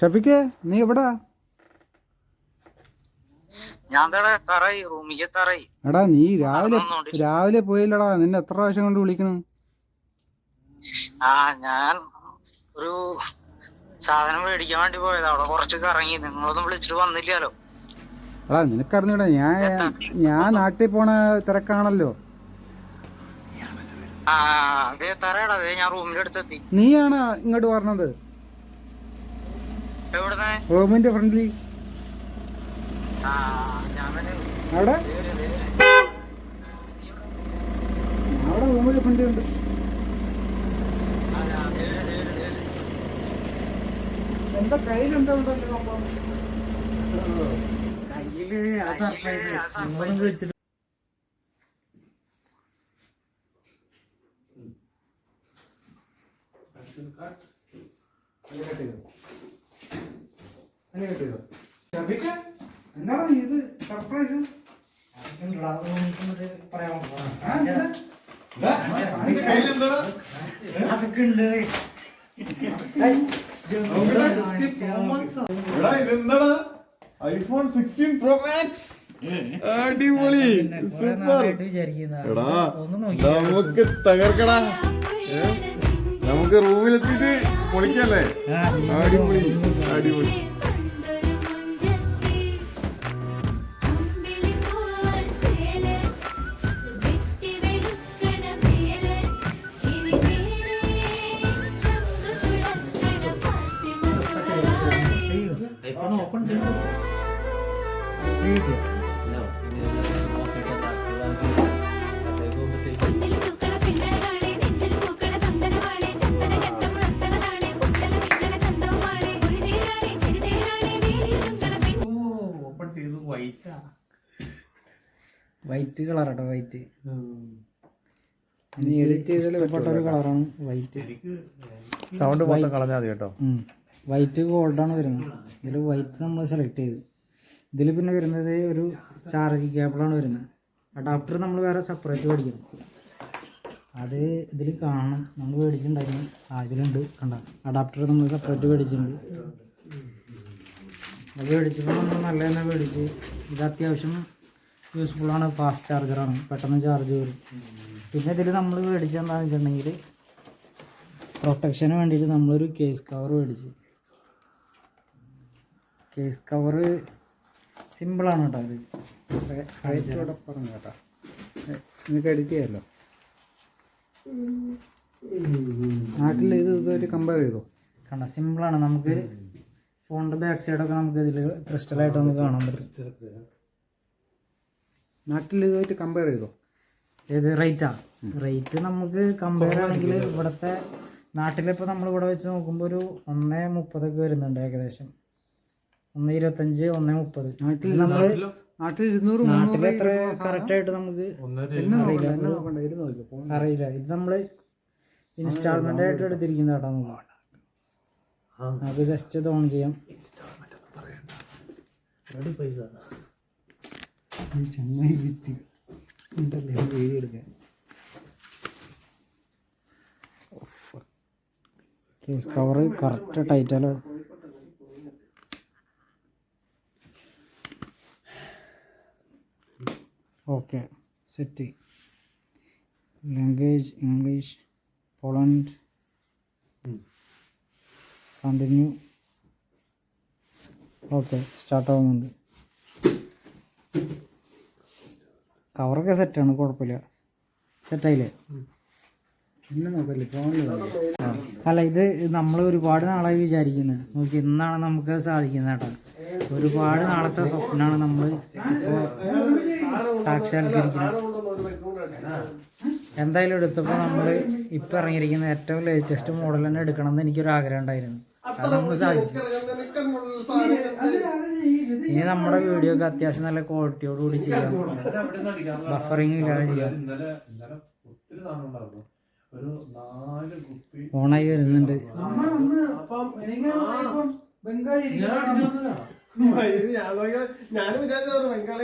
ഷഫിക്ക് നീ എവിടാ? എടാ നീ രാവിലെ പോയില്ലടാ, നിന്നെ എത്ര പ്രാവശ്യം കൊണ്ട് വിളിക്കണം? ഞാൻ ഒരു സാധനം മേടിക്കാൻ വേണ്ടി പോയത്, അവിടെ കുറച്ച് കറങ്ങി. നിങ്ങളൊന്നും വിളിച്ചിട്ട് വന്നില്ലല്ലോ. എടാ നിനക്കറിഞ്ഞൂടാ, ഞാൻ നാട്ടിൽ പോണ തിരക്കാണല്ലോ. അതെ തറയടാ, അതെ ഞാൻ റൂമിന്റെ അടുത്തെത്തി. നീയാണോ ഇങ്ങോട്ട് പറഞ്ഞത്? എവിടുന്ന്? റൂമിന്റെ ഫ്രണ്ടിൽ അവിടെ റൂമിന്റെ ഫ്രണ്ടിൽ ഉണ്ട്. എന്താ കയ്യിലെന്താ ഉണ്ടല്ലോ കയ്യില്? സർപ്രൈസ് വിളിച്ചിട്ട് എന്താണ് ഇത് സർപ്രൈസ്? അതൊക്കെ ഉണ്ട്. IPhone 16 Pro Max. അടിപൊളി, സൂപ്പർ. എടാ നമുക്ക് തകർക്കടാ, നമുക്ക് റൂമിലെത്തിട്ട് പൊളിക്കല്ലേ? അടിപൊളി അടിപൊളി. വൈറ്റ് കളറാട്ടോ, വൈറ്റ്. ഇനി എഡിറ്റ് ചെയ്താൽ ഇഷ്ടപ്പെട്ട ഒരു കളറാണ് വൈറ്റ്. സൗണ്ട് മൊത്തം കളഞ്ഞാൽ മതി കേട്ടോ. വൈറ്റ് ഗോൾഡാണ് വരുന്നത്. ഇതിൽ വൈറ്റ് നമ്മൾ സെലക്ട് ചെയ്ത്. ഇതിൽ പിന്നെ വരുന്നത് ഒരു ചാർജിങ് കേബിളാണ് വരുന്നത്. അഡാപ്റ്റർ നമ്മൾ വേറെ സെപ്പറേറ്റ് മേടിക്കണം. അത് ഇതിൽ കാണണം. നമ്മൾ മേടിച്ചിട്ടുണ്ടായിരുന്നു. ഇതിലുണ്ട്, കണ്ട അഡാപ്റ്റർ നമ്മൾ സെപ്പറേറ്റ് മേടിച്ചിട്ടുണ്ട്. അത് മേടിച്ചപ്പോൾ നമ്മൾ നല്ല തന്നെ മേടിച്ച്. ഇത് അത്യാവശ്യം യൂസ്ഫുള്ളാണ്, ഫാസ്റ്റ് ചാർജറാണ്, പെട്ടെന്ന് ചാർജ് വരും. പിന്നെ ഇതിൽ നമ്മൾ മേടിച്ചത് എന്താണെന്ന് വെച്ചിട്ടുണ്ടെങ്കിൽ പ്രൊട്ടക്ഷന് വേണ്ടിയിട്ട് നമ്മളൊരു കേസ് കവർ മേടിച്ച്. കേസ് കവർ സിമ്പിളാണ് കേട്ടോ. അത് പറഞ്ഞു കേട്ടോ, നിങ്ങൾക്ക് എഡിറ്റ് ചെയ്യാമല്ലോ. നാട്ടിൽ ഇതൊരു കമ്പയർ ചെയ്തോ, കണ്ട സിമ്പിളാണ്. നമുക്ക് ഫോണിൻ്റെ ബാക്ക് സൈഡൊക്കെ നമുക്ക് ഇതിൽ ക്രിസ്റ്റലായിട്ട് നമുക്ക് കാണാൻ പറ്റും. നാട്ടിൽ ഇതുമായിട്ട് കമ്പയർ ചെയ്തോ? ഏത് റേറ്റ് നമുക്ക് കമ്പയർ ആണെങ്കിൽ ഇവിടുത്തെ നാട്ടിലിപ്പോൾ നമ്മളിവിടെ വെച്ച് നോക്കുമ്പോൾ ഒരു 1.30 വരുന്നുണ്ട്, ഏകദേശം 1.25, 1.30. നാട്ടിൽ എത്ര കറക്റ്റായിട്ട് നമുക്ക് അറിയില്ല. ഇത് നമ്മൾ ഇൻസ്റ്റാൾമെൻ്റ് ആയിട്ട് എടുത്തിരിക്കുന്ന കേട്ടോ. നമുക്ക് ജസ്റ്റ് ഇത് ഓൺ ചെയ്യാം. ചങ്ങായി വിറ്റ് വീഡിയോ എടുക്കാൻ. കേസ് കവർ കറക്റ്റ് ടൈറ്റല്ലോ. Okay, set. Language English, Poland, continue. Okay, start ആവുന്നുണ്ട്. കവറൊക്കെ സെറ്റാണ്, കുഴപ്പമില്ല. സെറ്റായില്ലേ? അല്ല, ഇത് നമ്മൾ ഒരുപാട് നാളായി വിചാരിക്കുന്നത്. നോക്കി, ഇന്നാണ് നമുക്ക് സാധിക്കുന്നത് കേട്ടോ. ഒരുപാട് നാളത്തെ സ്വപ്നമാണ് നമ്മൾ ഇപ്പോൾ സാക്ഷാത്കരിക്കുന്നത്. എന്തായാലും എടുത്തപ്പോൾ നമ്മൾ ഇപ്പം ഇറങ്ങിയിരിക്കുന്ന ഏറ്റവും ലേറ്റസ്റ്റ് മോഡൽ തന്നെ എടുക്കണം എന്ന് എനിക്കൊരു ആഗ്രഹം ഉണ്ടായിരുന്നു. അത് നമുക്ക് സാധിച്ചു. ഇനി നമ്മുടെ വീഡിയോ ഒക്കെ അത്യാവശ്യം നല്ല ക്വാളിറ്റിയോടുകൂടി ചെയ്യാം, ബഫറിങ് ഇല്ലാതെ ചെയ്യാം. ഓണായി വരുന്നുണ്ട്. ഞാൻ വിചാരിച്ചു ബംഗാളി